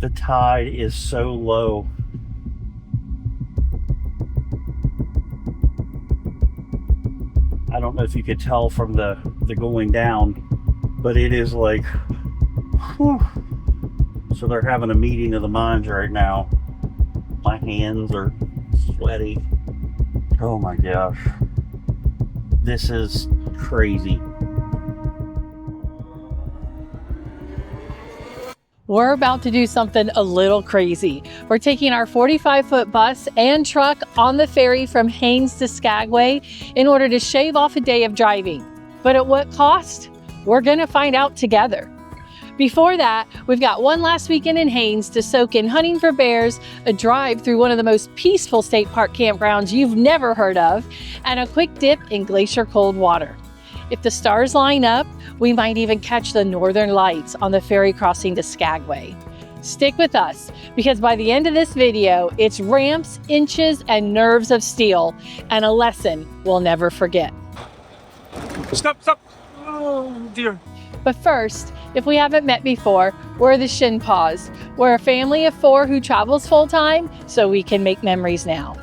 The tide is so low. I don't know if you could tell from the going down, but it is like, whew. So they're having a meeting of the minds right now. My hands are sweaty. Oh my gosh. This is crazy. We're about to do something a little crazy. We're taking our 45-foot bus and truck on the ferry from Haines to Skagway in order to shave off a day of driving. But at what cost? We're gonna find out together. Before that, we've got one last weekend in Haines to soak in hunting for bears, a drive through one of the most peaceful state park campgrounds you've never heard of, and a quick dip in glacier cold water. If the stars line up, we might even catch the northern lights on the ferry crossing to Skagway. Stick with us, because by the end of this video, it's ramps, inches, and nerves of steel, and a lesson we'll never forget. Stop, stop. Oh dear. But first, if we haven't met before, we're the Shinpaughs. We're a family of 4 who travels full-time, so we can make memories now.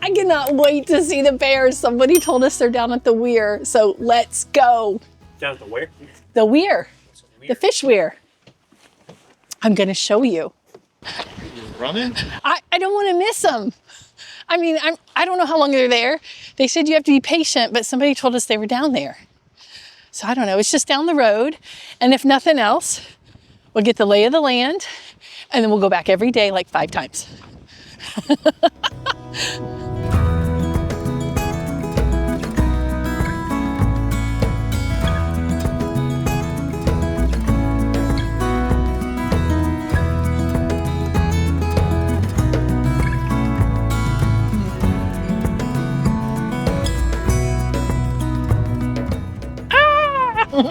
I cannot wait to see the bears. Somebody told us they're down at the weir, so let's go. Down at the where? The weir, the fish weir. I'm gonna show you. You running? I don't want to miss them. I mean, I don't know how long they're there. They said you have to be patient, but somebody told us they were down there. So I don't know, it's just down the road. And if nothing else, we'll get the lay of the land and then we'll go back every day like 5 times.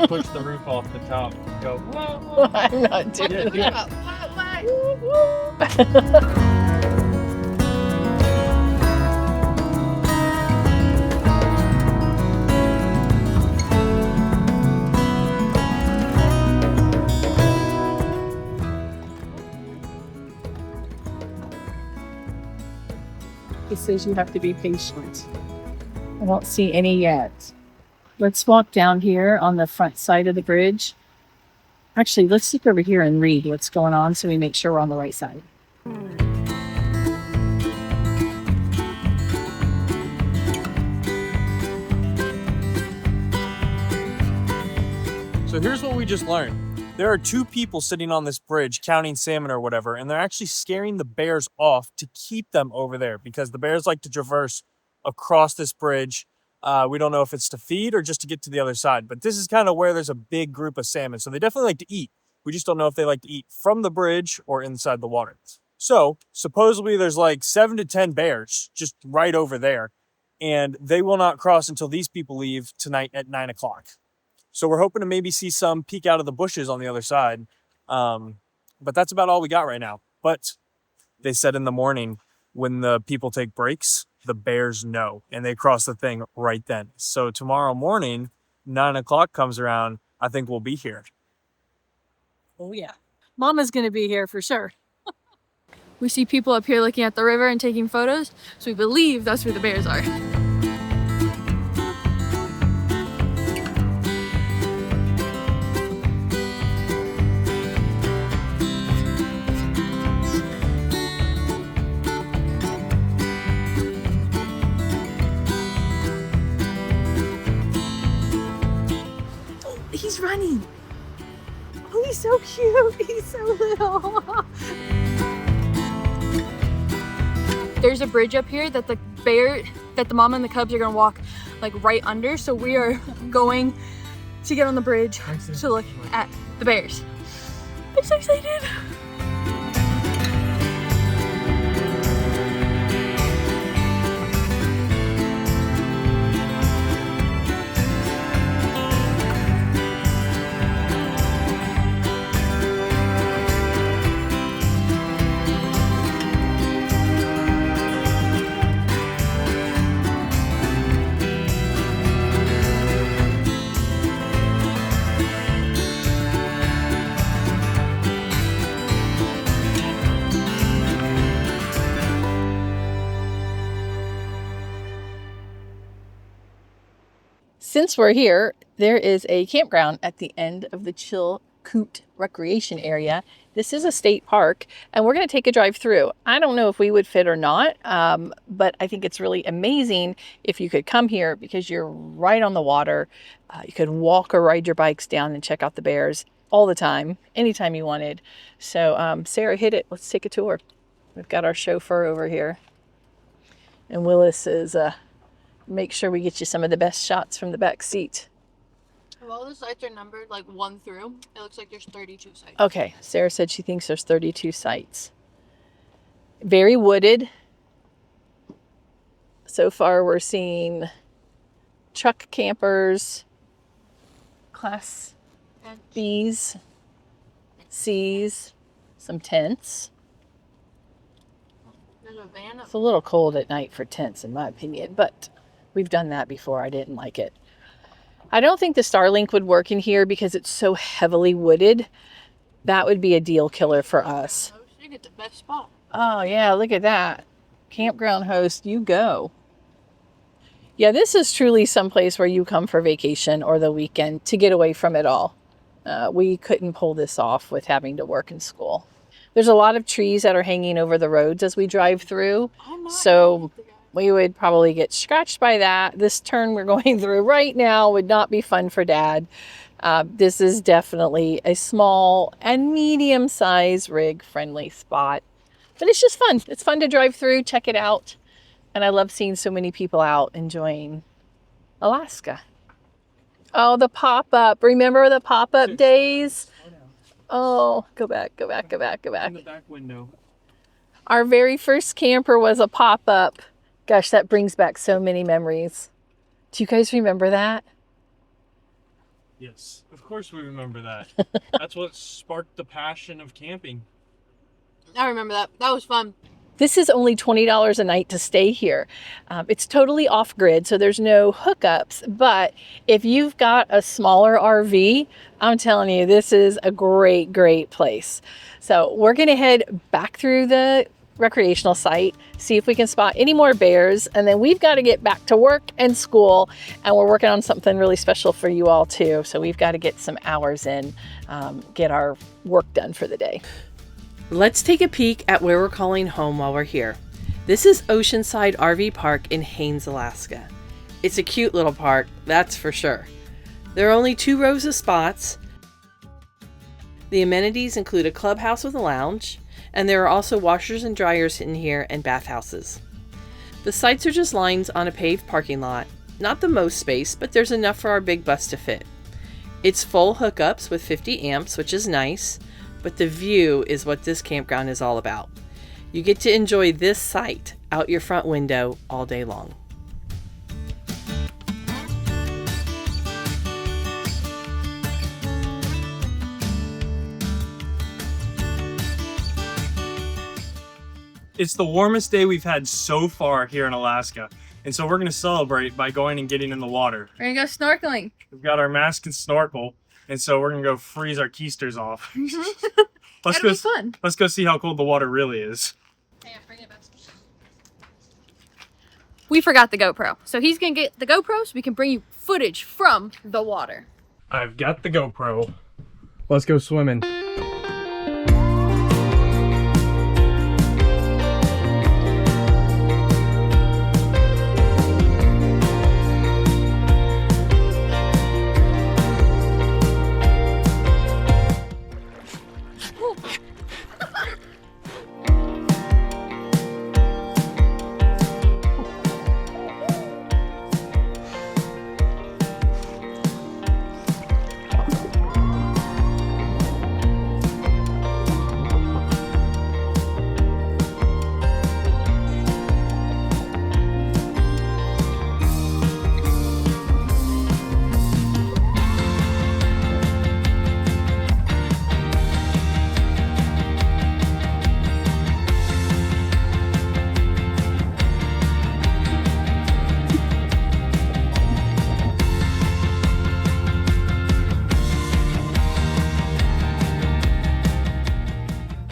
Push the roof off the top. Go. Whoa, whoa. I'm not doing that. It says you have to be patient. I don't see any yet. Let's walk down here on the front side of the bridge. Actually, let's look over here and read what's going on so we make sure we're on the right side. So here's what we just learned. There are 2 people sitting on this bridge counting salmon or whatever, and they're actually scaring the bears off to keep them over there because the bears like to traverse across this bridge. We don't know if it's to feed or just to get to the other side, but this is kind of where there's a big group of salmon. So they definitely like to eat. We just don't know if they like to eat from the bridge or inside the water. So supposedly there's like 7 to 10 bears just right over there, and they will not cross until these people leave tonight at 9 o'clock. So we're hoping to maybe see some peek out of the bushes on the other side. But that's about all we got right now. But they said in the morning when the people take breaks, the bears know, and they cross the thing right then. So tomorrow morning, 9 o'clock comes around, I think we'll be here. Oh yeah. Mama's gonna be here for sure. We see people up here looking at the river and taking photos, so we believe that's where the bears are. He's running. Oh, he's so cute. He's so little. There's a bridge up here that the mama and the cubs are gonna walk like right under. So we are going to get on the bridge to look at the bears. I'm so excited. Since we're here, there is a campground at the end of the Chilkoot recreation area. This is a state park, and we're going to take a drive through. I don't know if we would fit or not, but I think it's really amazing if you could come here because you're right on the water. You could walk or ride your bikes down and check out the bears all the time, anytime you wanted. So Sarah, hit it. Let's take a tour. We've got our chauffeur over here. And Willis is make sure we get you some of the best shots from the back seat. If all the sites are numbered like 1 through, it looks like there's 32 sites. Okay, Sarah said she thinks there's 32 sites. Very wooded. So far we're seeing truck campers, Class Bs, Cs, some tents. There's a van up. It's a little cold at night for tents in my opinion, but we've done that before. I didn't like it. I don't think the Starlink would work in here because it's so heavily wooded. That would be a deal killer for us. You get the best spot. Oh yeah, look at that. Campground host, you go. Yeah, this is truly someplace where you come for vacation or the weekend to get away from it all. We couldn't pull this off with having to work and school. There's a lot of trees that are hanging over the roads as we drive through. So we would probably get scratched by that. This turn we're going through right now would not be fun for Dad. This is definitely a small and medium-sized rig-friendly spot. But it's just fun. It's fun to drive through, check it out. And I love seeing so many people out enjoying Alaska. Oh, the pop-up. Remember the pop-up days? Oh, go back. In the back window. Our very first camper was a pop-up. Gosh, that brings back so many memories. Do you guys remember that? Yes, of course we remember that. That's what sparked the passion of camping. I remember that. That was fun. This is only $20 a night to stay here. It's totally off-grid, so there's no hookups. But if you've got a smaller RV, I'm telling you, this is a great, great place. So we're going to head back through the recreational site, see if we can spot any more bears, and then we've got to get back to work and school, and we're working on something really special for you all too. So we've got to get some hours in, get our work done for the day. Let's take a peek at where we're calling home while we're here. This is Oceanside RV Park in Haines, Alaska. It's a cute little park, that's for sure. There are only 2 rows of spots. The amenities include a clubhouse with a lounge, and there are also washers and dryers in here and bathhouses. The sites are just lines on a paved parking lot. Not the most space, but there's enough for our big bus to fit. It's full hookups with 50 amps, which is nice, but the view is what this campground is all about. You get to enjoy this site out your front window all day long. It's the warmest day we've had so far here in Alaska. And so we're going to celebrate by going and getting in the water. We're going to go snorkeling. We've got our mask and snorkel. And so we're going to go freeze our keisters off. That'll be fun. Let's go see how cold the water really is. Hey, bring it back. We forgot the GoPro. So he's going to get the GoPro so we can bring you footage from the water. I've got the GoPro. Let's go swimming.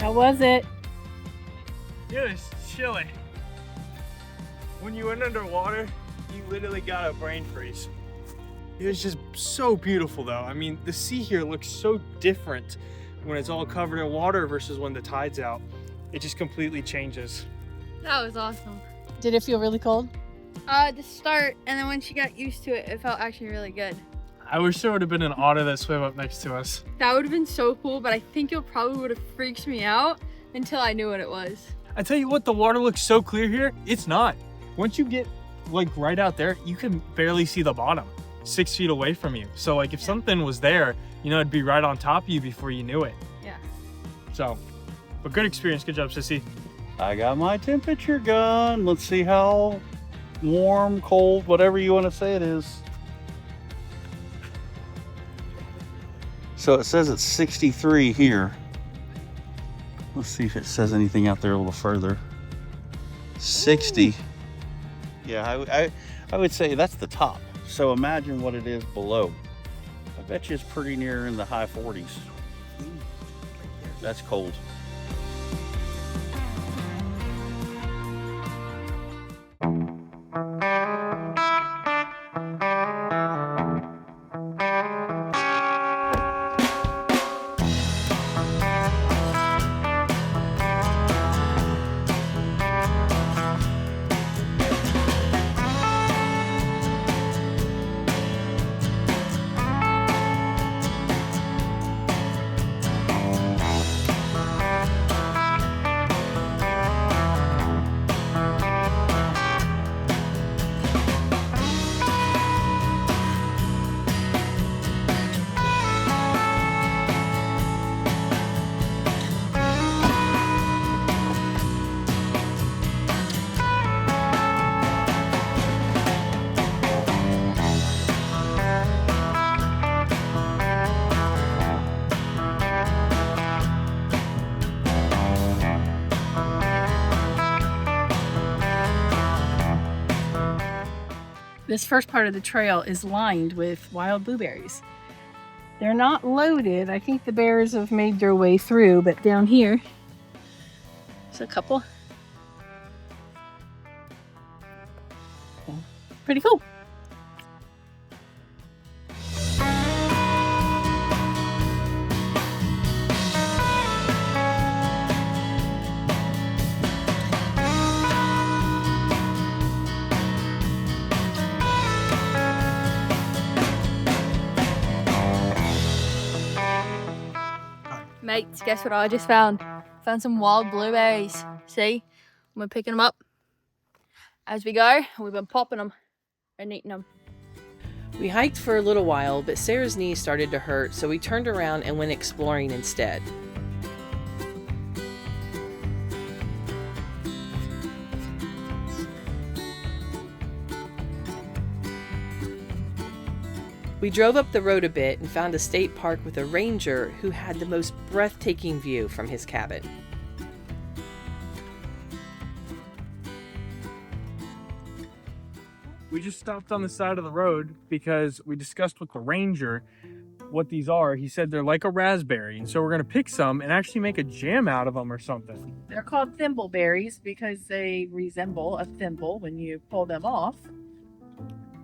How was it? It was chilly. When you went underwater, you literally got a brain freeze. It was just so beautiful though. I mean, the sea here looks so different when it's all covered in water versus when the tide's out. It just completely changes. That was awesome. Did it feel really cold? The start, and then when she got used to it, it felt actually really good. I wish there would have been an otter that swam up next to us. That would have been so cool, but I think it probably would have freaked me out until I knew what it was. I tell you what, the water looks so clear here. It's not. Once you get like right out there, you can barely see the bottom 6 feet away from you. So like if something was there, you know, it'd be right on top of you before you knew it. Yeah. So, but good experience. Good job, Sissy. I got my temperature gun. Let's see how warm, cold, whatever you want to say it is. So it says it's 63 here. Let's see if it says anything out there a little further. 60. Ooh. Yeah, I would say that's the top. So imagine what it is below. I bet you it's pretty near in the high 40s. That's cold. This first part of the trail is lined with wild blueberries. They're not loaded. I think the bears have made their way through, but down here, there's a couple. Pretty cool. Mates, guess what I just found? Found some wild blueberries. See? We're picking them up as we go. We've been popping them and eating them. We hiked for a little while, but Sarah's knees started to hurt, so we turned around and went exploring instead. We drove up the road a bit and found a state park with a ranger who had the most breathtaking view from his cabin. We just stopped on the side of the road because we discussed with the ranger what these are. He said they're like a raspberry, and so we're going to pick some and actually make a jam out of them or something. They're called thimbleberries because they resemble a thimble when you pull them off.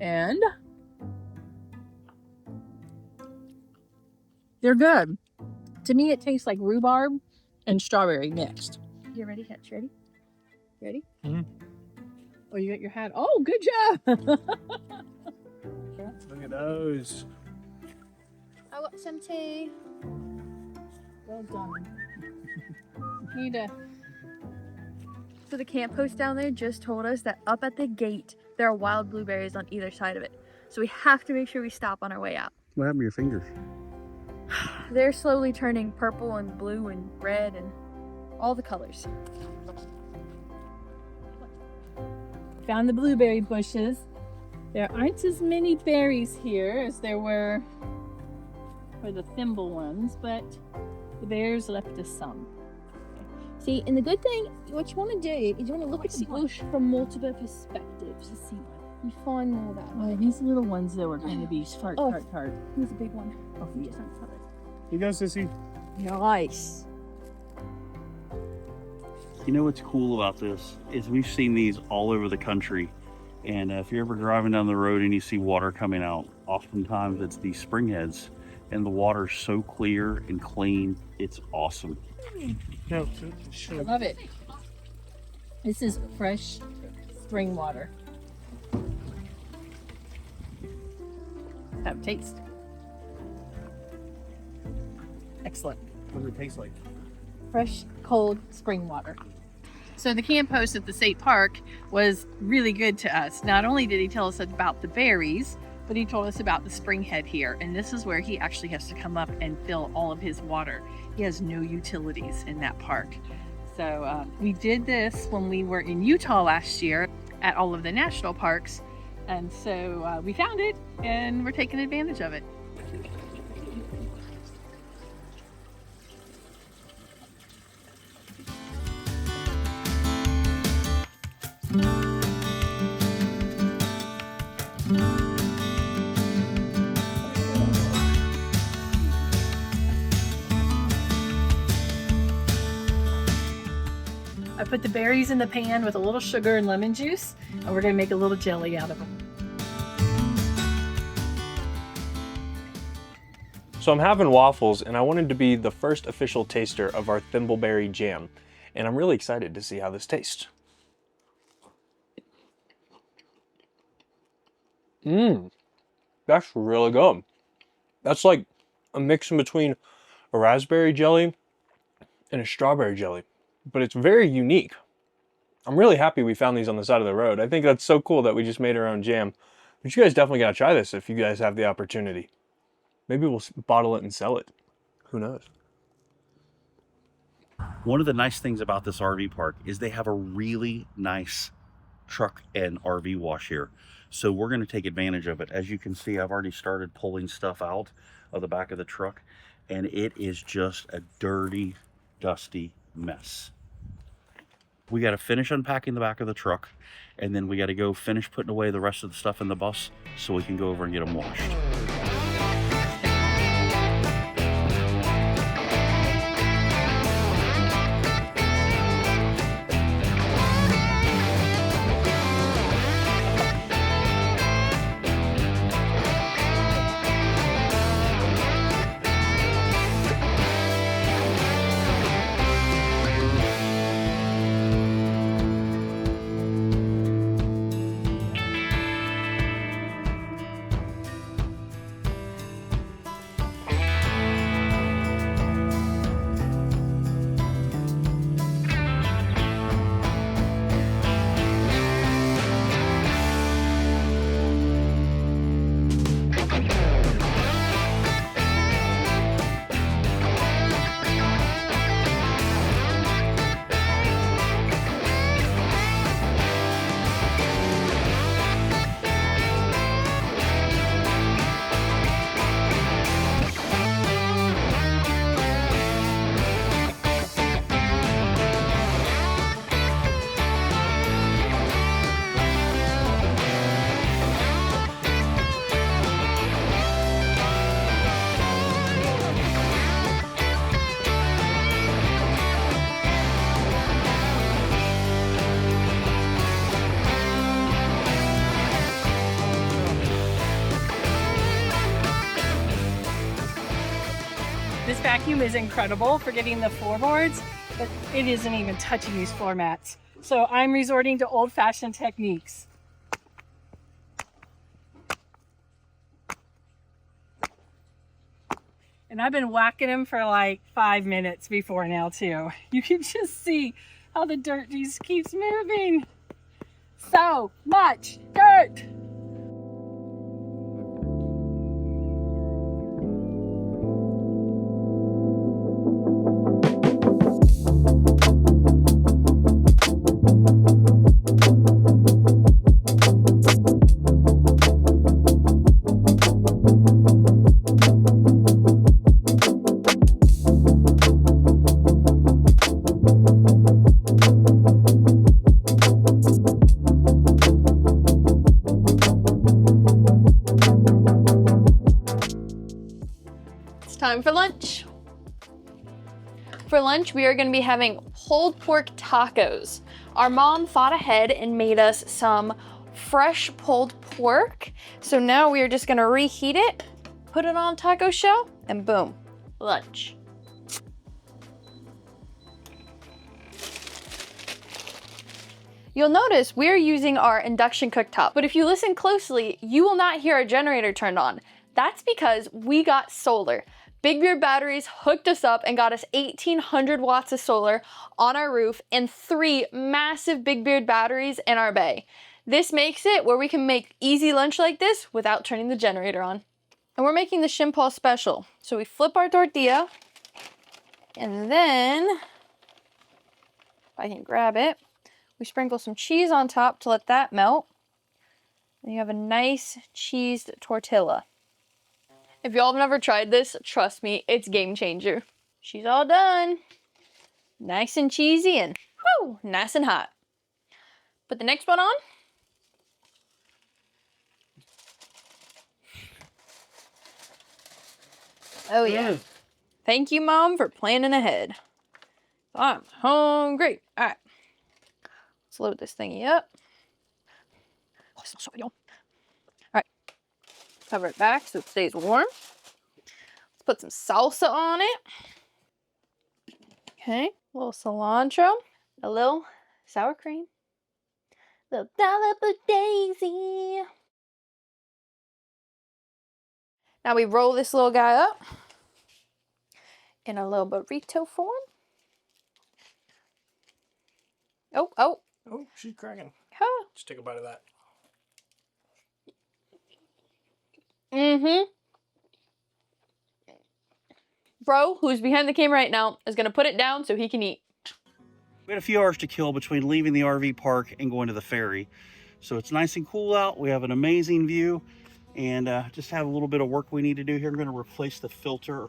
And they're good. To me, it tastes like rhubarb and strawberry mixed. You ready, Hutch? Ready? Ready? Mm-hmm. Oh, you got your hat. Oh, good job. Look at those. I got some too. Well done. Need a... So the camp host down there just told us that up at the gate, there are wild blueberries on either side of it. So we have to make sure we stop on our way out. What happened to your fingers? They're slowly turning purple and blue and red and all the colors. Found the blueberry bushes. There aren't as many berries here as there were for the thimble ones, but the bears left us some. See, and the good thing, what you want to do is you want to look at the bush from multiple perspectives. To see one. You find more that Oh, way. these little ones that were going to be tart. Here's a big one. Oh, yes. You go, Sissy. Nice. You know what's cool about this is we've seen these all over the country, And if you're ever driving down the road and you see water coming out, oftentimes it's these spring heads, and the water's so clear and clean. It's awesome. I love it. This is fresh spring water. Have a taste. Excellent. What does it taste like? Fresh, cold spring water. So the camp host at the state park was really good to us. Not only did he tell us about the berries, but he told us about the spring head here. And this is where he actually has to come up and fill all of his water. He has no utilities in that park. So we did this when we were in Utah last year at all of the national parks. And so we found it and we're taking advantage of it. I put the berries in the pan with a little sugar and lemon juice, and we're gonna make a little jelly out of them. So I'm having waffles, and I wanted to be the first official taster of our thimbleberry jam. And I'm really excited to see how this tastes. That's really good. That's like a mix in between a raspberry jelly and a strawberry jelly, but it's very unique. I'm really happy we found these on the side of the road. I think that's so cool that we just made our own jam. But you guys definitely gotta try this if you guys have the opportunity. Maybe we'll bottle it and sell it. Who knows? One of the nice things about this RV park is they have a really nice truck and RV wash here. So we're going to take advantage of it. As you can see, I've already started pulling stuff out of the back of the truck, and it is just a dirty, dusty mess. We got to finish unpacking the back of the truck, and then we got to go finish putting away the rest of the stuff in the bus so we can go over and get them washed. This vacuum is incredible for getting the floorboards, but it isn't even touching these floor mats. So I'm resorting to old-fashioned techniques. And I've been whacking them for like 5 minutes before now too. You can just see how the dirt just keeps moving. So much dirt. Time for lunch. For lunch, we are going to be having pulled pork tacos. Our mom thought ahead and made us some fresh pulled pork. So now we are just gonna reheat it, put it on taco shell, and boom, lunch. You'll notice we're using our induction cooktop, but if you listen closely, you will not hear our generator turned on. That's because we got solar. Big Beard Batteries hooked us up and got us 1,800 watts of solar on our roof and 3 massive Big Beard batteries in our bay. This makes it where we can make easy lunch like this without turning the generator on. And we're making the Shinpaughs special. So we flip our tortilla, and then, if I can grab it, we sprinkle some cheese on top to let that melt. And you have a nice cheesed tortilla. If y'all have never tried this, trust me, it's game changer. She's all done. Nice and cheesy and whoo, nice and hot. Put the next one on. Oh yeah. Thank you, Mom, for planning ahead. I'm hungry. All right. Let's load this thingy up. Oh, it smells so good, y'all. All right. Cover it back so it stays warm. Let's put some salsa on it. Okay. A little cilantro. A little sour cream. A little dollop of daisy. Now we roll this little guy up in a little burrito form. Oh, oh. Oh, she's cracking. Huh. Just take a bite of that. Mm-hmm. Bro, who's behind the camera right now, is gonna put it down so he can eat. We had a few hours to kill between leaving the RV park and going to the ferry. So it's nice and cool out. We have an amazing view, and just have a little bit of work we need to do here. I'm going to replace the filter,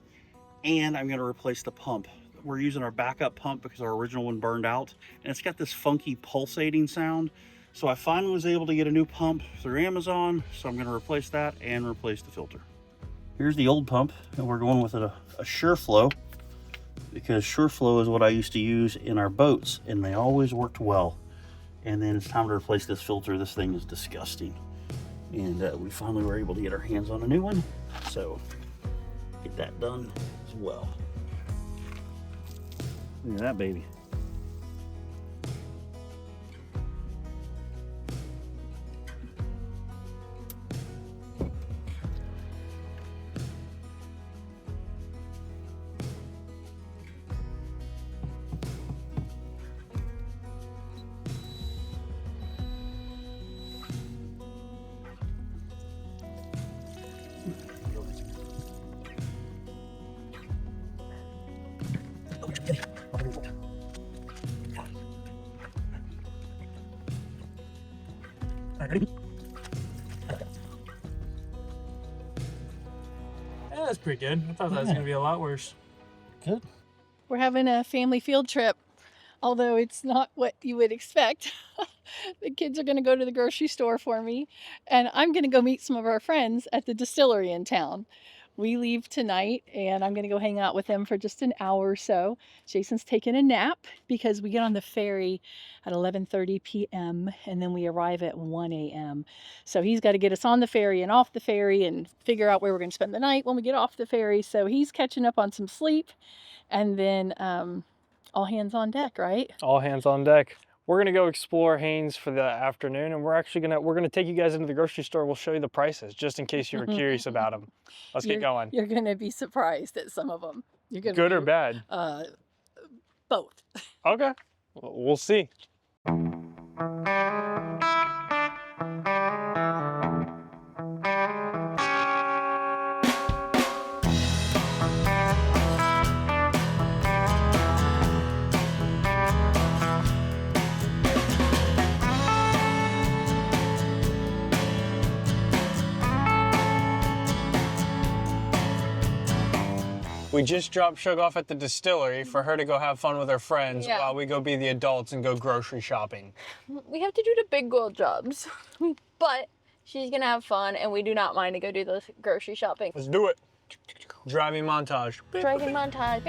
and I'm going to replace the pump. We're using our backup pump because our original one burned out, and it's got this funky pulsating sound. So I finally was able to get a new pump through Amazon, so I'm going to replace that and replace the filter. Here's the old pump, and we're going with a SureFlow, because SureFlow is what I used to use in our boats, and they always worked well. And then it's time to replace this filter. This thing is disgusting. And we finally were able to get our hands on a new one, so get that done as well. Look at that baby. Yeah, that's pretty good. I thought that was going to be a lot worse. Good. We're having a family field trip, although it's not what you would expect. The kids are going to go to the grocery store for me, and I'm going to go meet some of our friends at the distillery in town. We leave tonight, and I'm going to go hang out with them for just an hour or so. Jason's taking a nap because we get on the ferry at 11:30 p.m. and then we arrive at 1 a.m. So he's got to get us on the ferry and off the ferry and figure out where we're going to spend the night when we get off the ferry. So he's catching up on some sleep, and then all hands on deck, right? All hands on deck. We're gonna go explore Haines for the afternoon, and we're gonna take you guys into the grocery store. We'll show you the prices, just in case you were curious about them. Let's get going. You're gonna be surprised at some of them. You're gonna Good or bad? Both. Okay, we'll see. We just dropped Shug off at the distillery for her to go have fun with her friends while we go be the adults and go grocery shopping. We have to do the big girl jobs, but she's gonna have fun, and we do not mind to go do the grocery shopping. Let's do it. Driving montage. Driving montage.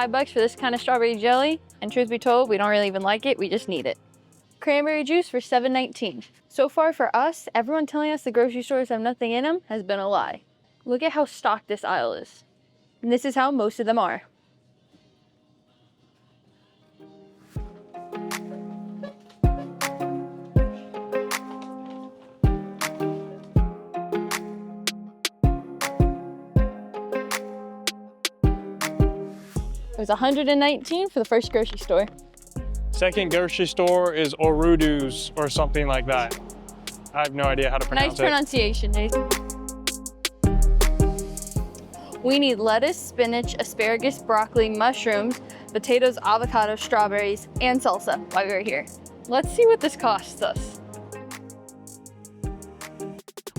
$5 for this kind of strawberry jelly. And truth be told, we don't really even like it, we just need it. Cranberry juice for $7.19. So far for us, everyone telling us the grocery stores have nothing in them has been a lie. Look at how stocked this aisle is. And this is how most of them are. It was $119 for the first grocery store. Second grocery store is Orudu's or something like that. I have no idea how to pronounce Nice pronunciation, Jason. We need lettuce, spinach, asparagus, broccoli, mushrooms, potatoes, avocado, strawberries, and salsa while we were here. Let's see what this costs us.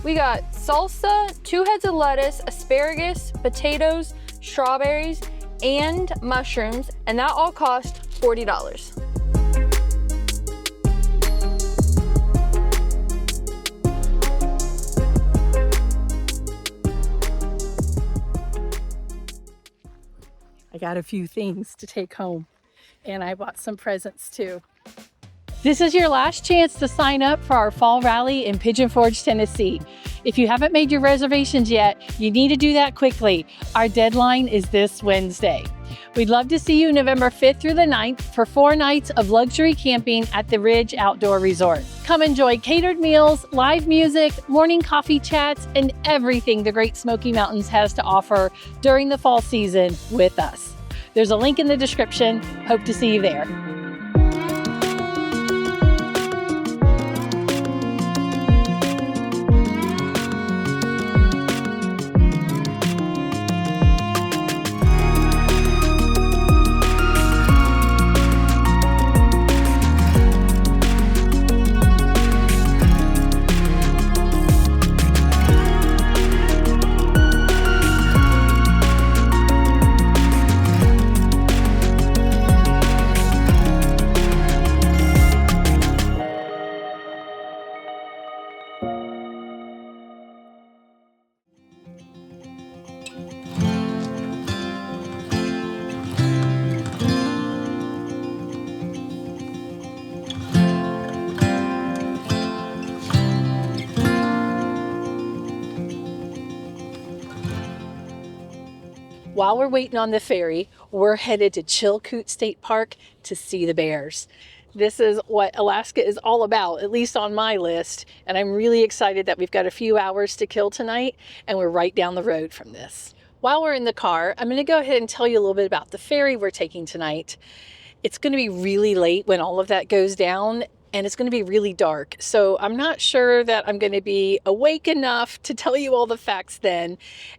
We got salsa, 2 heads of lettuce, asparagus, potatoes, strawberries, and mushrooms, and that all cost $40. I got a few things to take home, and I bought some presents too. This is your last chance to sign up for our fall rally in Pigeon Forge, Tennessee. If you haven't made your reservations yet, you need to do that quickly. Our deadline is this Wednesday. We'd love to see you November 5th through the 9th for 4 nights of luxury camping at the Ridge Outdoor Resort. Come enjoy catered meals, live music, morning coffee chats, and everything the Great Smoky Mountains has to offer during the fall season with us. There's a link in the description. Hope to see you there. While we're waiting on the ferry, we're headed to Chilkoot State Park to see the bears. This is what Alaska is all about, at least on my list. And I'm really excited that we've got a few hours to kill tonight and we're right down the road from this. While we're in the car, I'm going to go ahead and tell you a little bit about the ferry we're taking tonight. It's going to be really late when all of that goes down, and it's going to be really dark. So I'm not sure that I'm going to be awake enough to tell you all the facts then.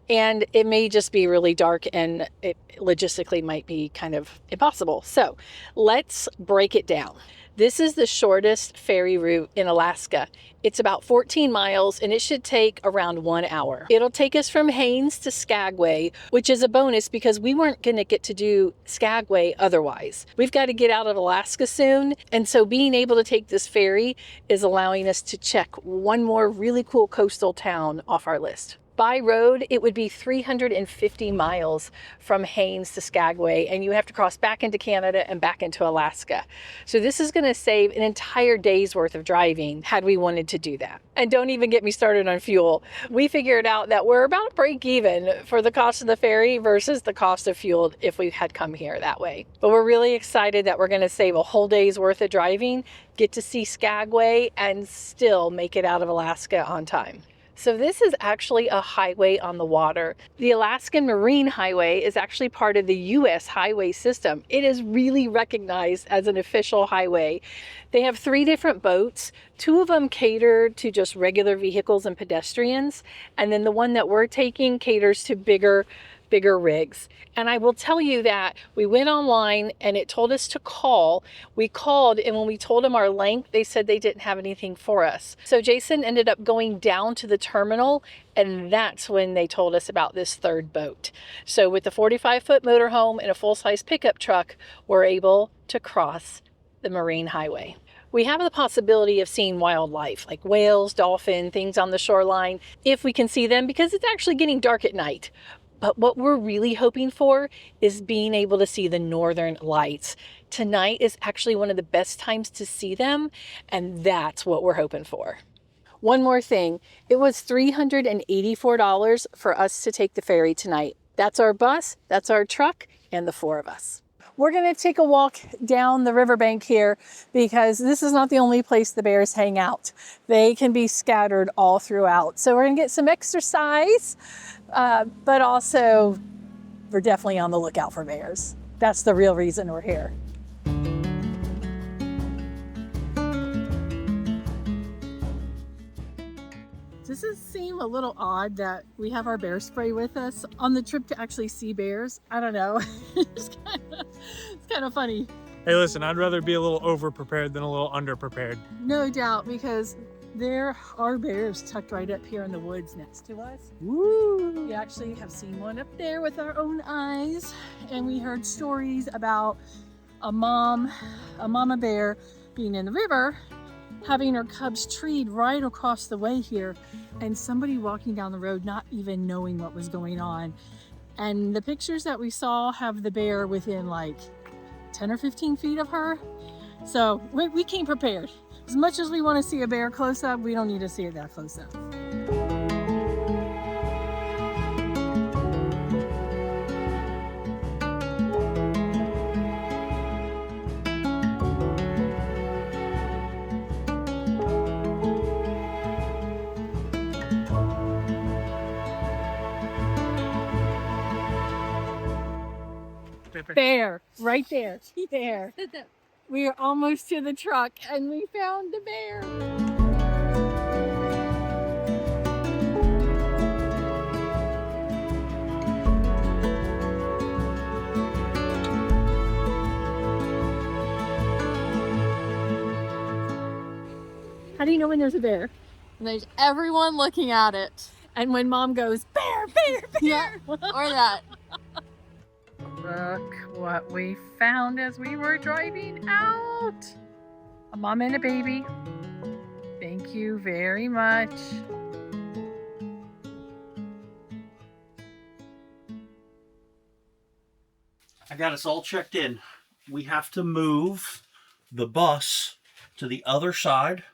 And it may just be really dark and it logistically might be kind of impossible. So let's break it down. This is the shortest ferry route in Alaska. It's about 14 miles and it should take around 1 hour. It'll take us from Haines to Skagway, which is a bonus because we weren't going to get to do Skagway otherwise. We've got to get out of Alaska soon. And so being able to take this ferry is allowing us to check one more really cool coastal town off our list. By road, it would be 350 miles from Haines to Skagway, and you have to cross back into Canada and back into Alaska. So this is going to save an entire day's worth of driving had we wanted to do that. And don't even get me started on fuel. We figured out that we're about break even for the cost of the ferry versus the cost of fuel if we had come here that way. But we're really excited that we're going to save a whole day's worth of driving, get to see Skagway, and still make it out of Alaska on time. So this is actually a highway on the water. The Alaskan Marine Highway is actually part of the U.S. highway system. It is really recognized as an official highway. They have 3 different boats. 2 of them cater to just regular vehicles and pedestrians. And then the one that we're taking caters to bigger rigs. And I will tell you that we went online and it told us to call. We called, and when we told them our length, they said they didn't have anything for us. So Jason ended up going down to the terminal, and that's when they told us about this 3rd boat. So with the 45-foot motorhome and a full-size pickup truck, we're able to cross the Marine Highway. We have the possibility of seeing wildlife like whales, dolphin, things on the shoreline, if we can see them, because it's actually getting dark at night. But what we're really hoping for is being able to see the northern lights. Tonight is actually one of the best times to see them, and that's what we're hoping for. One more thing, it was $384 for us to take the ferry tonight. That's our bus, that's our truck, and the 4 of us. We're gonna take a walk down the riverbank here because this is not the only place the bears hang out. They can be scattered all throughout. So we're gonna get some exercise, but also we're definitely on the lookout for bears. That's the real reason we're here. Does it seem a little odd that we have our bear spray with us on the trip to actually see bears? I don't know. It's kind of funny. Hey, listen, I'd rather be a little over-prepared than a little under-prepared. No doubt, because there are bears tucked right up here in the woods next to us. Woo! We actually have seen one up there with our own eyes, and we heard stories about a mama bear being in the river, having her cubs treed right across the way here, and somebody walking down the road not even knowing what was going on. And the pictures that we saw have the bear within like 10 or 15 feet of her. So we came prepared. As much as we want to see a bear close up, we don't need to see it that close up. Bear, right there, there. We are almost to the truck and we found the bear. How do you know when there's a bear? And there's everyone looking at it. And when mom goes, bear, bear, bear. Yeah, or that. Look what we found as we were driving out. A mom and a baby. Thank you very much. I got us all checked in. We have to move the bus to the other side.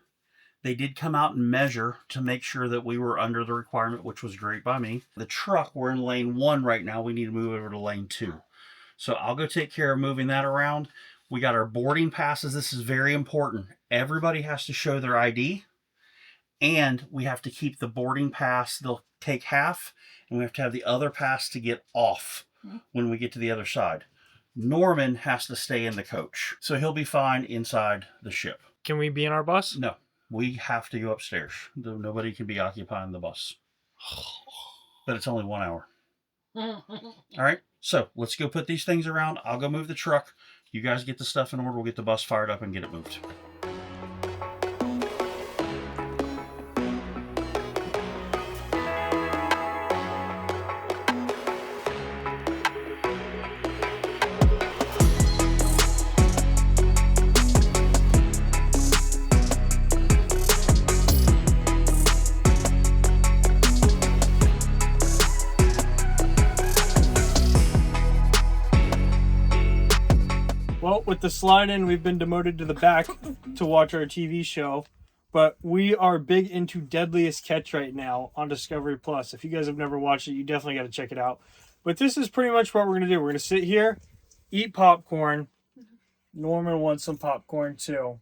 They did come out and measure to make sure that we were under the requirement, which was great by me. The truck, we're in lane 1 right now. We need to move over to lane 2. So I'll go take care of moving that around. We got our boarding passes. This is very important. Everybody has to show their ID, and we have to keep the boarding pass. They'll take half, and we have to have the other pass to get off when we get to the other side. Norman has to stay in the coach, so he'll be fine inside the ship. Can we be in our bus? No, we have to go upstairs. Nobody can be occupying the bus. But it's only 1 hour. All right, so let's go put these things around. I'll go move the truck. You guys get the stuff in order. We'll get the bus fired up and get it moved. Well, with the slide in, we've been demoted to the back to watch our TV show. But we are big into Deadliest Catch right now on Discovery Plus. If you guys have never watched it, you definitely got to check it out. But this is pretty much what we're going to do. We're going to sit here, eat popcorn. Norman wants some popcorn too.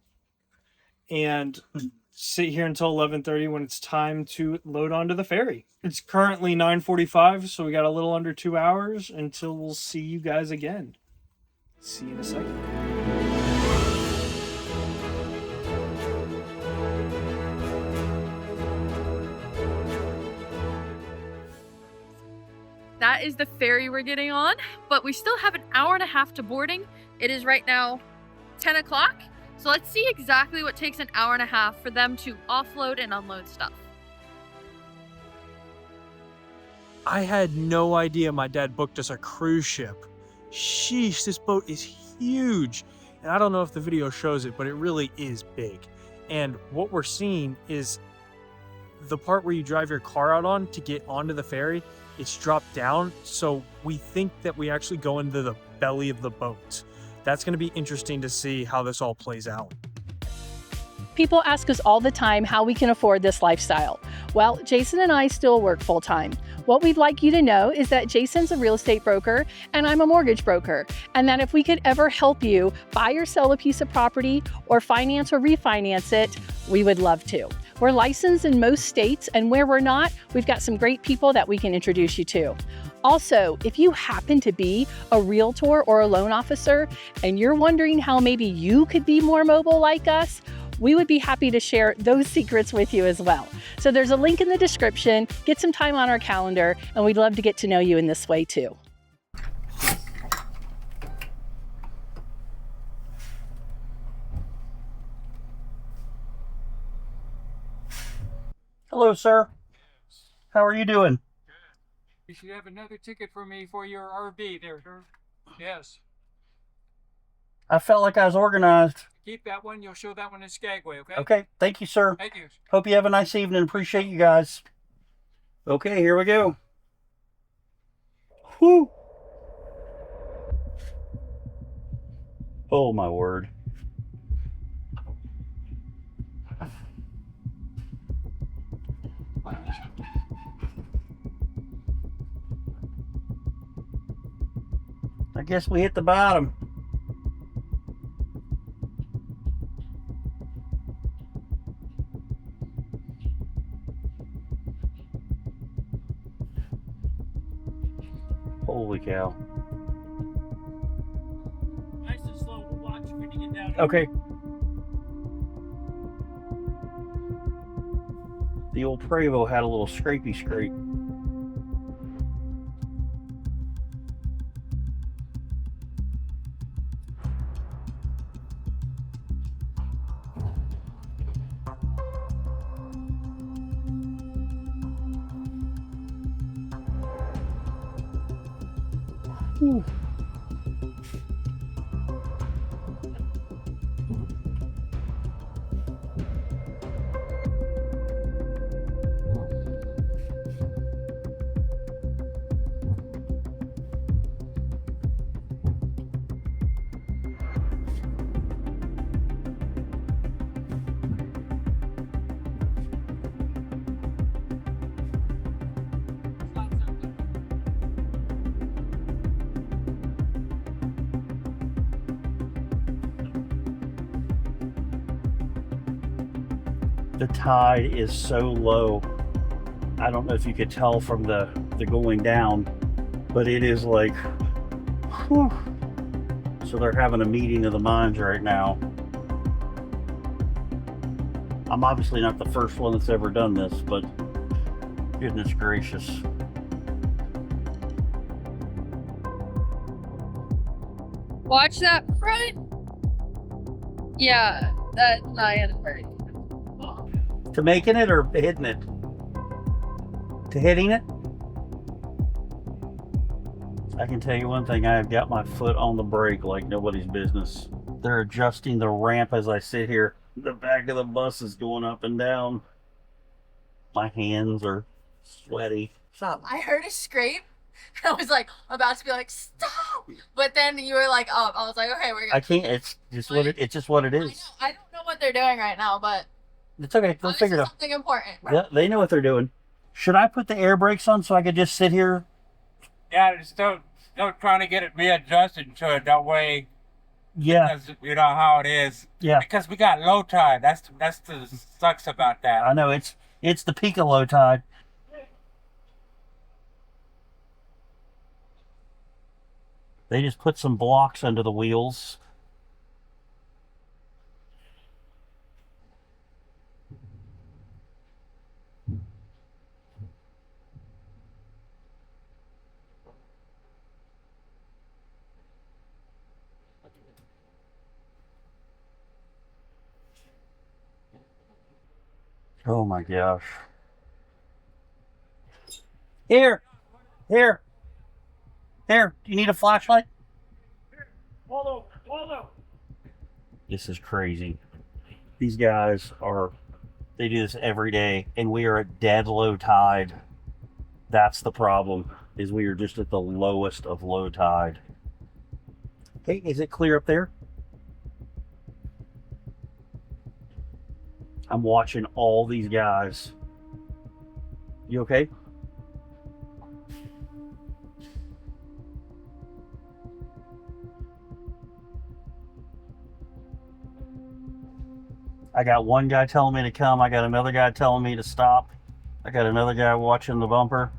And sit here until 11:30 when it's time to load onto the ferry. It's currently 9:45, so we got a little under 2 hours until we'll see you guys again. See you in a second. That is the ferry we're getting on, but we still have an hour and a half to boarding. It is right now 10 o'clock. So let's see exactly what takes an hour and a half for them to offload and unload stuff. I had no idea my dad booked us a cruise ship. Sheesh, this boat is huge. And I don't know if the video shows it, but it really is big. And what we're seeing is the part where you drive your car out on to get onto the ferry it's dropped down. So we think that we actually go into the belly of the boat. That's going to be interesting to see how this all plays out. People ask us all the time how we can afford this lifestyle. Well, Jason and I still work full-time. What we'd like you to know is that Jason's a real estate broker and I'm a mortgage broker, and that if we could ever help you buy or sell a piece of property or finance or refinance it, we would love to. We're licensed in most states, and where we're not, we've got some great people that we can introduce you to. Also, if you happen to be a realtor or a loan officer and you're wondering how maybe you could be more mobile like us, we would be happy to share those secrets with you as well. So there's a link in the description, get some time on our calendar, and we'd love to get to know you in this way too. Hello, sir. How are you doing? You should have another ticket for me for your RV there, sir. Yes. I felt like I was organized. Keep that one. You'll show that one in Skagway, okay? Okay, thank you, sir. Thank you. Hope you have a nice evening. Appreciate you guys. Okay, here we go. Whew. Oh, my word. I guess we hit the bottom. Holy cow. Nice and slow. We'll watch when you get down. Okay. The old Prevost had a little scrapey scrape. Whew. The tide is so low. I don't know if you could tell from the going down, but it is like, whew. So they're having a meeting of the minds right now. I'm obviously not the first one that's ever done this, but goodness gracious. Watch that front. Yeah, that's not gonna hurt. To making it or hitting it? To hitting it? I can tell you one thing, I have got my foot on the brake like nobody's business. They're adjusting the ramp as I sit here. The back of the bus is going up and down. My hands are sweaty. Stop. I heard a scrape. I was like about to be like, stop. But then you were like, up. I was like, okay, we're good. I can't, it's just what it is. I don't know what they're doing right now, but It's okay, they'll figure it out. something important. Yeah, they know what they're doing. Should I put the air brakes on so I could just sit here? Yeah, just don't try to get it readjusted to it that way. Yeah, Because you know how it is. yeah. Because we got low tide. That's the sucks about that. I know, it's the peak of low tide. They just put some blocks under the wheels. Oh my gosh. Here. Do you need a flashlight? Waldo. This is crazy. These guys they do this every day, and we are at dead low tide. That's the problem, is we are just at the lowest of low tide. Hey, is it clear up there? I'm watching all these guys. You okay? I got one guy telling me to come. I got another guy telling me to stop. I got another guy watching the bumper.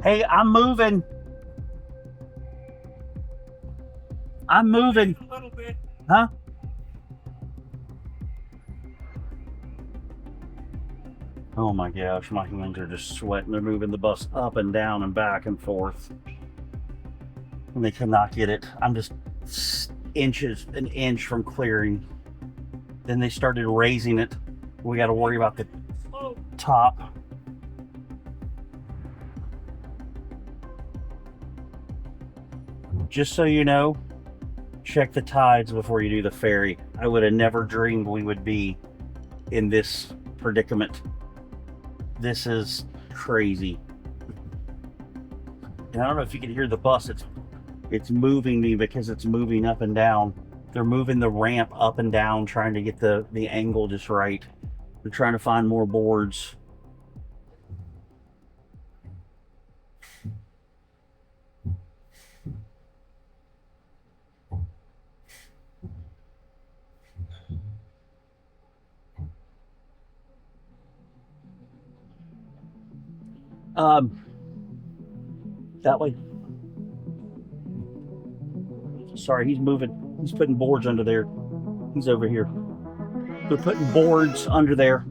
Hey, I'm moving. I'm moving. A little bit. Huh? Oh my gosh, my hands are just sweating. They're moving the bus up and down and back and forth. And they cannot get it. I'm just an inch from clearing. Then they started raising it. We got to worry about the top. Just so you know, check the tides before you do the ferry. I would have never dreamed we would be in this predicament. This is crazy. And I don't know if you can hear the bus. It's moving me because it's moving up and down. They're moving the ramp up and down, trying to get the angle just right. They're trying to find more boards. That way. Sorry, he's moving. He's putting boards under there. He's over here. They're putting boards under there.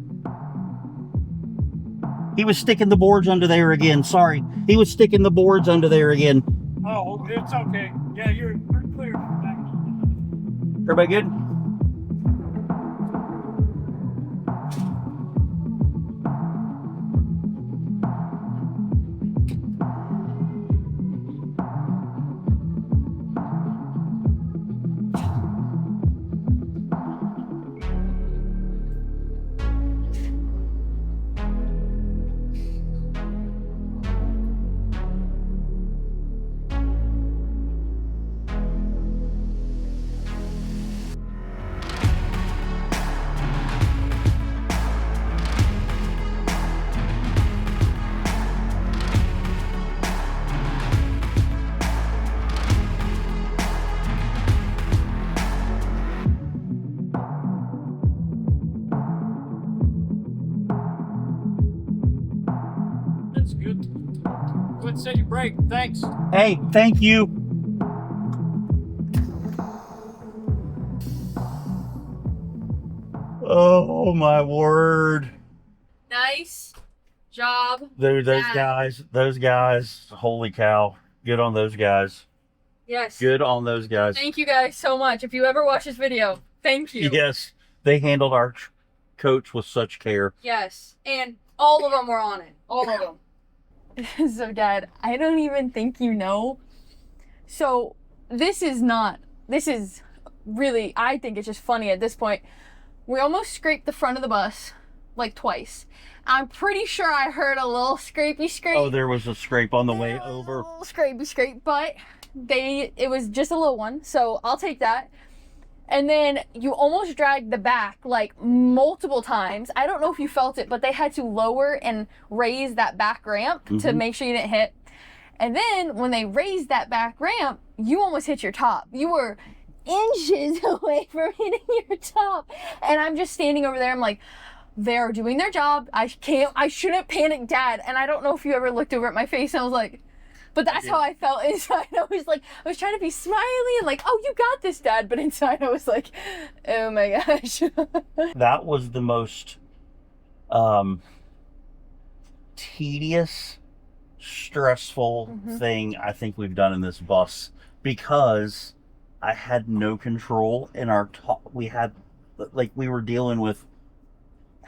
He was sticking the boards under there again. Sorry. He was sticking the boards under there again. Oh, it's okay. Yeah, you're clear. Everybody good? That's good. Go ahead and set your brake. Thanks. Hey, thank you. Oh my word. Nice job. Those Dad. those guys, holy cow. Good on those guys. Yes. Good on those guys. Thank you guys so much. If you ever watch this video, thank you. Yes, they handled our coach with such care. Yes. And all of them were on it. All of them. So, Dad, I don't even think you know. So, this is really, I think it's just funny at this point. We almost scraped the front of the bus like twice. I'm pretty sure I heard a little scrapey scrape. Oh, there was a scrape on the way over. A little scrapey scrape, but it was just a little one, so I'll take that. And then you almost dragged the back like multiple times. I don't know if you felt it, but they had to lower and raise that back ramp to make sure you didn't hit. And then when they raised that back ramp, you almost hit your top. You were inches away from hitting your top. And I'm just standing over there. I'm like, they're doing their job. I shouldn't panic, Dad. And I don't know if you ever looked over at my face and I was like, but that's how I felt inside. I was trying to be smiley and like, oh, you got this, Dad. But inside I was like, oh my gosh. That was the most tedious, stressful thing I think we've done in this bus, because I had no control in our top. We were dealing with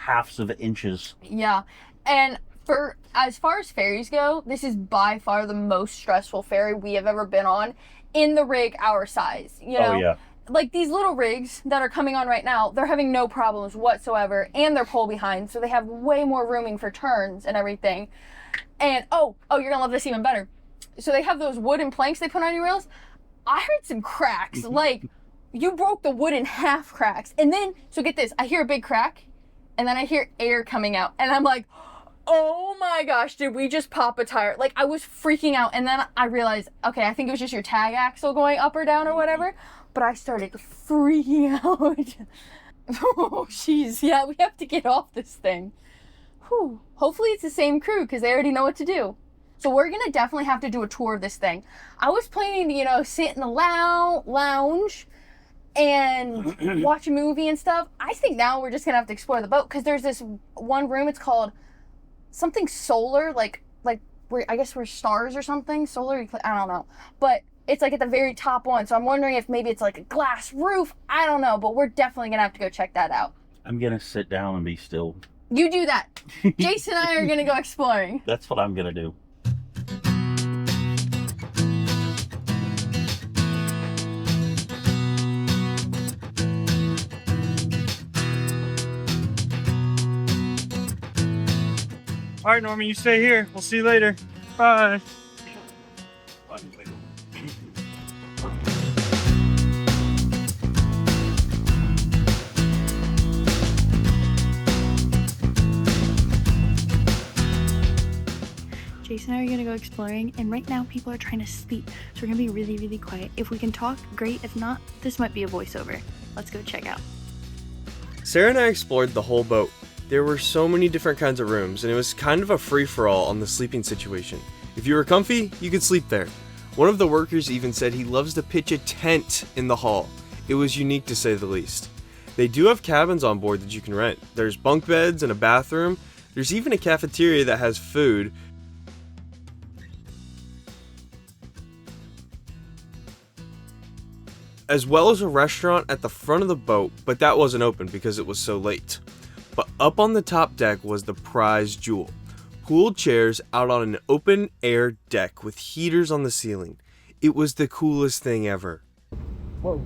halves of inches. Yeah. And for as far as ferries go, this is by far the most stressful ferry we have ever been on in the rig our size. You know? Oh, yeah. Like these little rigs that are coming on right now, they're having no problems whatsoever, and they're pull behind, so they have way more rooming for turns and everything. And oh, you're gonna love this even better. So they have those wooden planks they put on your rails. I heard some cracks, like you broke the wood in half cracks. And then, so get this, I hear a big crack, and then I hear air coming out, and I'm like, oh my gosh, did we just pop a tire? Like, I was freaking out, and then I realized, okay, I think it was just your tag axle going up or down or whatever, but I started freaking out. Oh, jeez, yeah, we have to get off this thing. Whew. Hopefully it's the same crew, because they already know what to do. So we're going to definitely have to do a tour of this thing. I was planning to, you know, sit in the lounge and watch a movie and stuff. I think now we're just going to have to explore the boat, because there's this one room, it's called something solar, like where I guess we're stars or something. Solar, I don't know. But it's like at the very top one. So I'm wondering if maybe it's like a glass roof. I don't know, but we're definitely going to have to go check that out. I'm going to sit down and be still. You do that. Jason and I are going to go exploring. That's what I'm going to do. All right, Norman, you stay here. We'll see you later. Bye. Jason and I are gonna go exploring, and right now people are trying to sleep, so we're gonna be really, really quiet. If we can talk, great. If not, this might be a voiceover. Let's go check out. Sarah and I explored the whole boat. There were so many different kinds of rooms, and it was kind of a free-for-all on the sleeping situation. If you were comfy, you could sleep there. One of the workers even said he loves to pitch a tent in the hall. It was unique to say the least. They do have cabins on board that you can rent. There's bunk beds and a bathroom. There's even a cafeteria that has food. As well as a restaurant at the front of the boat, but that wasn't open because it was so late. But up on the top deck was the prize jewel. Pooled chairs out on an open air deck with heaters on the ceiling. It was the coolest thing ever. Whoa.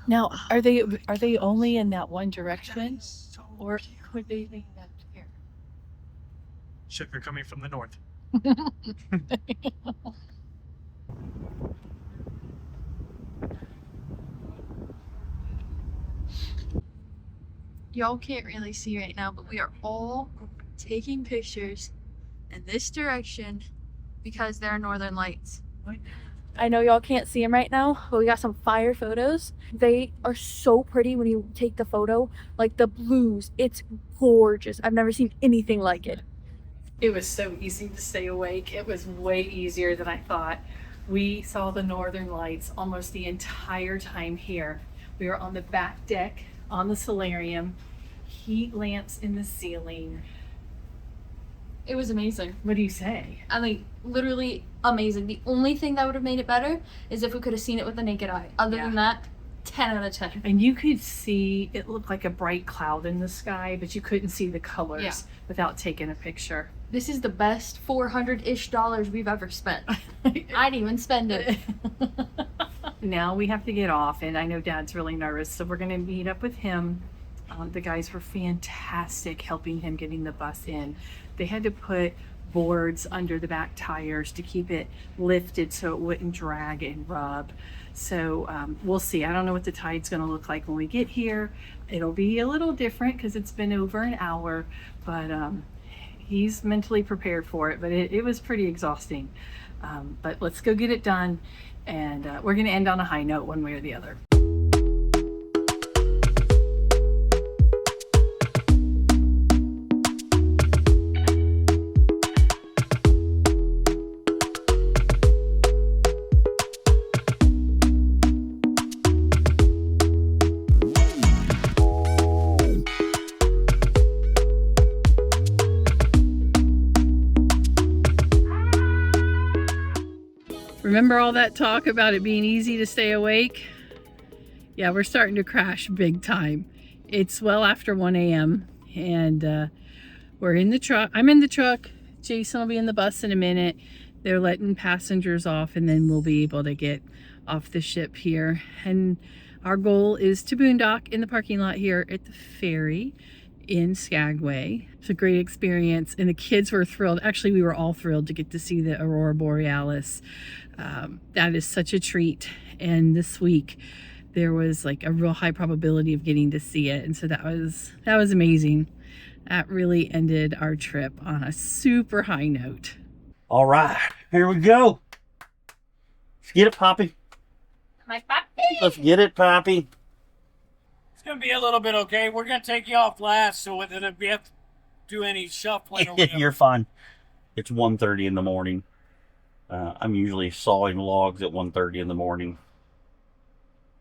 Now, are they only in that one direction, or could they lean that here? Ship, you're coming from the north. Y'all can't really see right now, but we are all taking pictures in this direction because there are northern lights. I know y'all can't see them right now, but we got some fire photos. They are so pretty when you take the photo. Like the blues, it's gorgeous. I've never seen anything like it. It was so easy to stay awake. It was way easier than I thought. We saw the northern lights almost the entire time here. We were on the back deck on the solarium, heat lamps in the ceiling. It was amazing. What do you say? I mean, literally amazing. The only thing that would have made it better is if we could have seen it with the naked eye. Other than that, 10 out of 10. And you could see, it looked like a bright cloud in the sky, but you couldn't see the colors without taking a picture. This is the best $400-ish we've ever spent. I didn't even spend it. Now we have to get off, and I know Dad's really nervous, so we're going to meet up with him. The guys were fantastic helping him getting the bus in. They had to put boards under the back tires to keep it lifted so it wouldn't drag and rub. So we'll see. I don't know what the tide's going to look like when we get here. It'll be a little different because it's been over an hour, but he's mentally prepared for it. But it was pretty exhausting. But let's go get it done, and we're going to end on a high note one way or the other. Remember all that talk about it being easy to stay awake? Yeah, we're starting to crash big time. It's well after 1 a.m. and we're in the truck. I'm in the truck. Jason will be in the bus in a minute. They're letting passengers off and then we'll be able to get off the ship here. And our goal is to boondock in the parking lot here at the ferry in Skagway. It's a great experience and the kids were thrilled. Actually, we were all thrilled to get to see the Aurora Borealis. That is such a treat. And this week there was like a real high probability of getting to see it. And so that was amazing. That really ended our trip on a super high note. All right, here we go. Let's get it, Poppy. My puppy. Let's get it, Poppy. It's gonna be a little bit okay. We're gonna take you off last, so if we have to do any shuffling or whatever. You're fine. It's 1:30 in the morning. I'm usually sawing logs at 1:30 in the morning.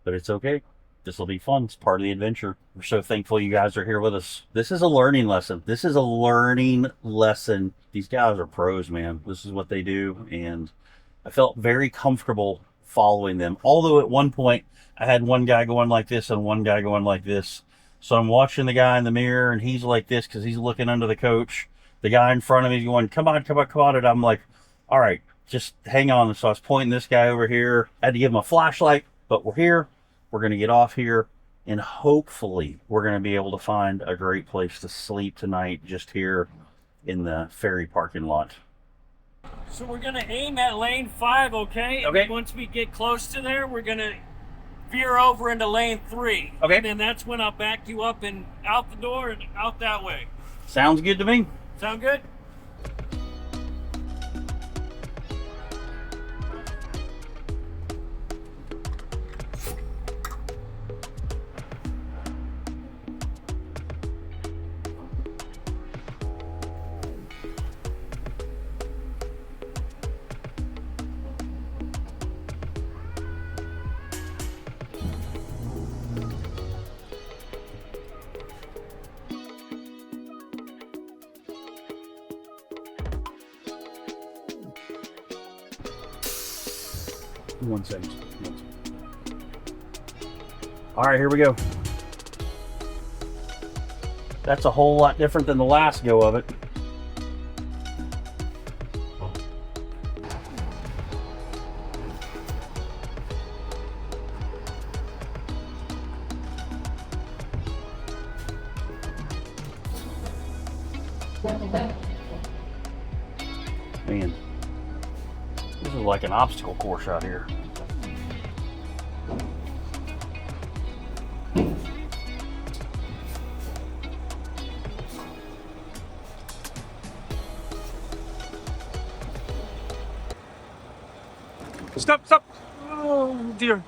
But it's okay. This will be fun. It's part of the adventure. We're so thankful you guys are here with us. This is a learning lesson. This is a learning lesson. These guys are pros, man. This is what they do. And I felt very comfortable following them. Although at one point, I had one guy going like this and one guy going like this. So I'm watching the guy in the mirror and he's like this because he's looking under the coach. The guy in front of me is going, come on, come on, come on. And I'm like, all right, just hang on. So I was pointing this guy over here. I had to give him a flashlight, but we're here. We're going to get off here, and hopefully we're going to be able to find a great place to sleep tonight just here in the ferry parking lot. So we're gonna aim at lane 5, okay? Okay. And once we get close to there, we're gonna veer over into lane 3. Okay. And then that's when I'll back you up and out the door and out that way. Sounds good to me. Sound good? One second. All right, here we go. That's a whole lot different than the last go of it. Man, this is like an obstacle course out here. Stop, stop! Oh dear.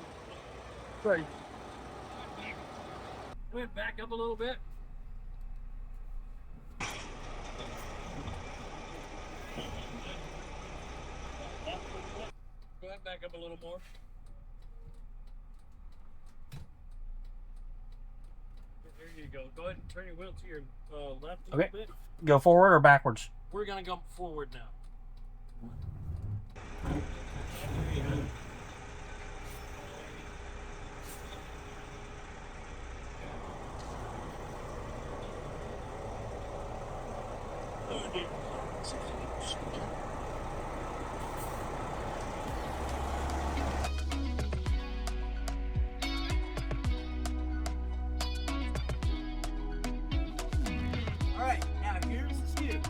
Sorry. Go ahead, back up a little bit. Go ahead, back up a little more. There you go. Go ahead and turn your wheel to your left a Okay. little bit. Go forward or backwards? We're gonna go forward now. Alright, now here's the scoop.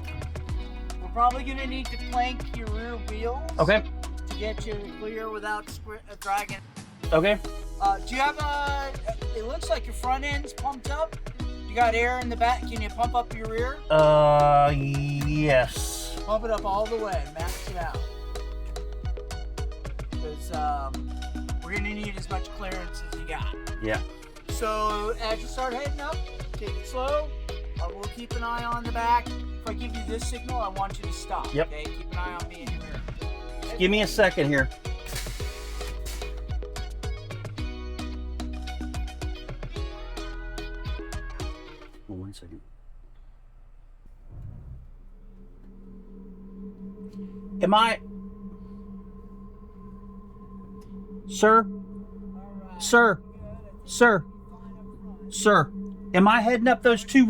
We're probably going to need to plank your rear wheels Okay. to get you clear without dragging. Okay. Do you have it looks like your front end's pumped up. You got air in the back. Can you pump up your rear? Yes. Pump it up all the way. Max it out. Because we're going to need as much clearance as you got. Yeah. So as you start heading up, take it slow. We'll keep an eye on the back. If I give you this signal, I want you to stop. Yep. Okay? Keep an eye on me and your mirror. Okay? Give me a second here. Oh, 1 second. Sir? Sir? Sir? Sir? Am I heading up those two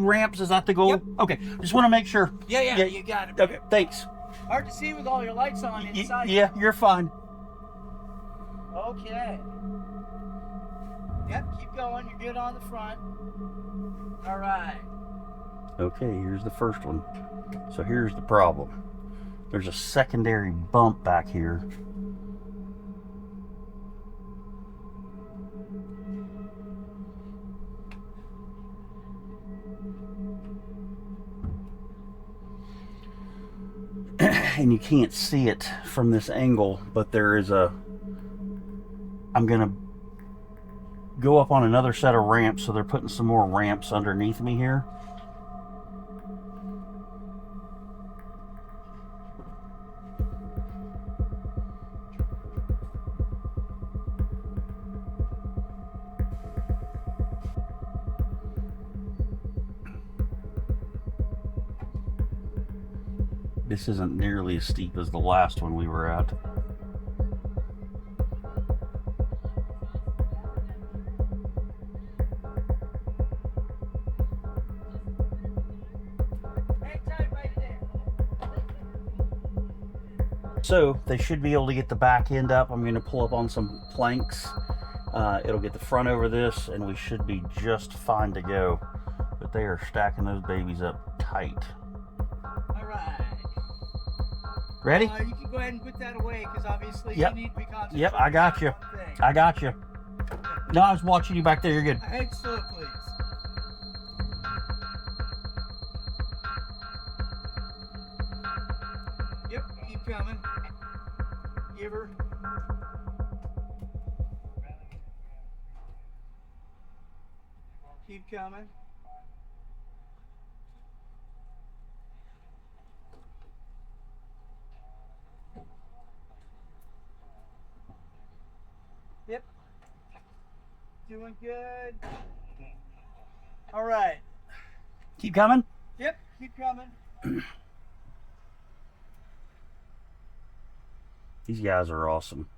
ramps? Is that the goal? Yep. Okay. Just want to make sure. Yeah, you got it. Okay, thanks. Hard to see with all your lights on inside. Yeah, you're fine. Okay. Yep, keep going. You're good on the front. All right. Okay, here's the first one. So here's the problem. There's a secondary bump back here. And you can't see it from this angle, but there is a... I'm gonna go up on another set of ramps, so they're putting some more ramps underneath me here. This isn't nearly as steep as the last one we were at. So they should be able to get the back end up. I'm going to pull up on some planks. It'll get the front over this, and we should be just fine to go. But they are stacking those babies up tight. All right. Ready? You can go ahead and put that away because obviously Yep. you need to be concentrating. Yep, I got you. on one thing. I got you. No, I was watching you back there. You're good. Head slow, please. Yep, keep coming. Give her. Keep coming. Yep. Doing good. All right. Keep coming. Yep, keep coming. These guys are awesome.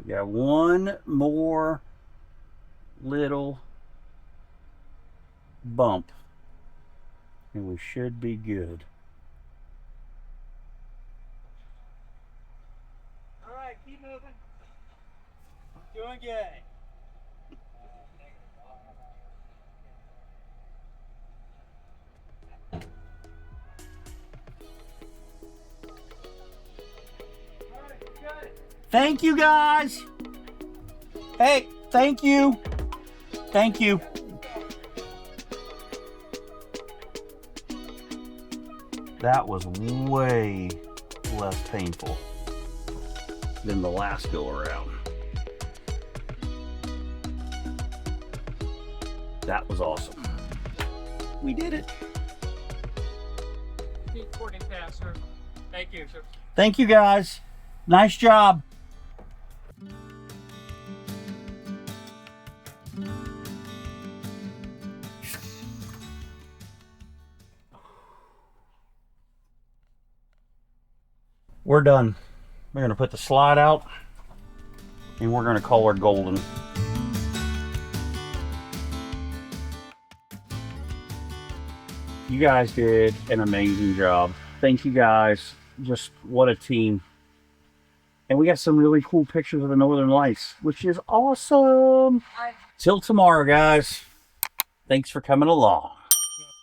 We got one more little bump and we should be good. All right, keep moving. Doing good. Thank you guys. Hey, thank you. Thank you. That was way less painful than the last go around. That was awesome. We did it. Keep pointing fast, sir. Thank you, sir. Thank you guys. Nice job. We're done. We're gonna put the slide out and we're gonna call her golden. You guys did an amazing job. Thank you guys. Just what a team. And we got some really cool pictures of the Northern Lights, which is awesome. Till tomorrow, guys. Thanks for coming along.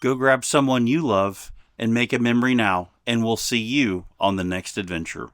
Go grab someone you love and make a memory now, and we'll see you on the next adventure.